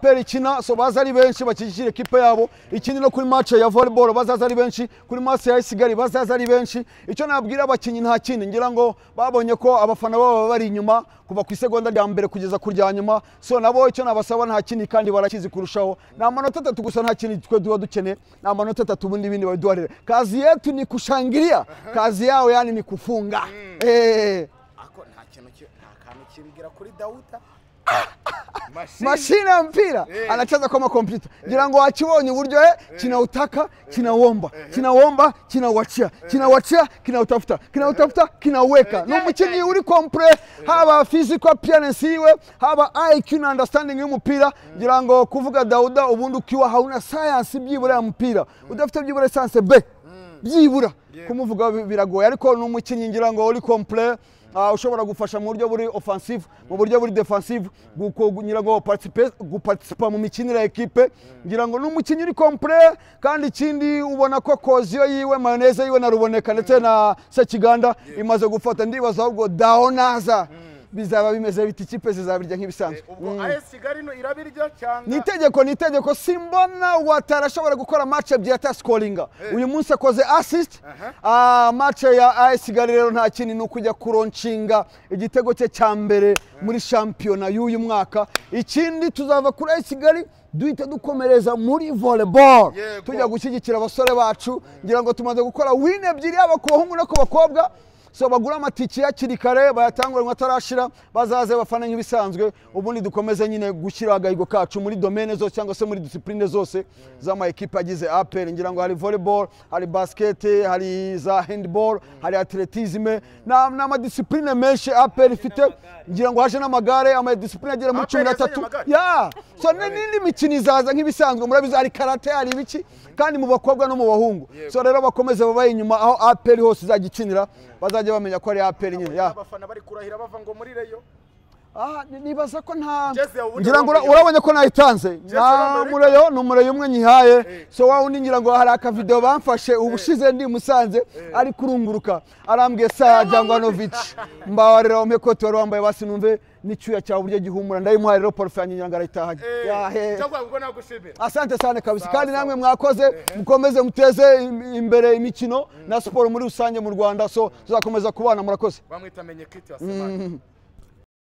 Peri kina so baza ari benshi bakikije equipe yabo ikindi no kuri match ya volleyball bazaza ari benshi kuri match ya Isigari bazaza ari benshi icyo nabwira abakinyi nta kindi ngira ngo babonye ko abafana babo bari inyuma kuva ku isegonda rya mbere kugeza ku rya nyuma so nabo icyo nabasaba nta kindi kandi barakizi kurushaho na manota 3 gusa nta kindi twe duwa dukene na manota 3 ubundi bindi baduharira kazi yetu ni kushangilia kazi yao yani ni kufunga ako nta kintu nta kantu kibigira kuri Dauda mashine ya mpira anacheza kama kompyuta ngira ngo akibonye uburyo kinautaka kinaomba kinawachia kinautafuta kinaweka no mukinyi uri complet haba physical appearance iwe haba IQ na understanding y'umupira ngira ngo kuvuga Dauda ubundi ukiwa hauna science byibura ya mpira udafite byibura science B byibura kumuvuga biragoye ariko no mukinyi ngira ngo uri complet ushobora gufasha mu buryo buri offensive mu buryo buri defensive ngira ngo guparticipa mu mikinire ya equipe ngira ngo n'umukinyi uri complet kandi ikindi ubona ko kozio yiwe mayoneze yiwe na Ruboneka ndetse na Sekiganda imaze gufata ndibaza ahubwo daonaza bizaba bimeze biti ikipe zizabirya nk'ibisanzwe ubwo Isigari no irabirya cyangwa nitegeko simbona watarashobora gukora match ebyiri scoringa uyu munsi akoze assist match ya Isigari rero nta kindi no kujya kuroncinga igitego cye cya mbere muri championa y'uyu mwaka ikindi tuzava kuri Isigari duhita dukomereza muri volleyball tujya gushyigikira abasore bacu ngira ngo tumaze gukora win ebyiri aba ku bahungu no ku bakobwa so bagura amatiki ya kirikare bayatangura ngo atarashira bazaze bafana nk'ibisanzwe ubundi dukomeze nyine gushyira agahigo kacu muri domaine zose cyangwa se muri discipline zose z'ama equipe agize APR ngira ngo hari volleyball hari basket hari za handball hari atletisme na discipline menshi APR ifite ngira ngo haje n'amagare ama discipline agera muri 13 so n'indi mikino izaza nk'ibisanzwe murabizi hari karate hari ibiki kandi mu bakobwa no mu bahungu so rero bakomeze babaye inyuma aho APR hose izagikinira bazajya bamenya ko ari APR nyine abafana bari kurahira bava ngo muri reyo nibaza ko nta ngira ngo urabonye ko nayitanze mureyo n'umureyo umwe nyihaye so wawo ngira ngo hari aka video bamfashe ubushize ndi Musanze ari kurunguruka arambwiye sa Jangwanovic mbawarira umekoti wari wambaye basi numve n'icyuya cya buryo gihumura ndayimuhaye rero Paul Fanya nyanga arayitahaje cyangwa ngo nagushimira asante cyane kabisa kandi namwe mwakoze mukomeze muteze imbere imikino na sport muri rusange mu Rwanda so tuzakomeza kubana murakoze bamwita menye kiti wa Semana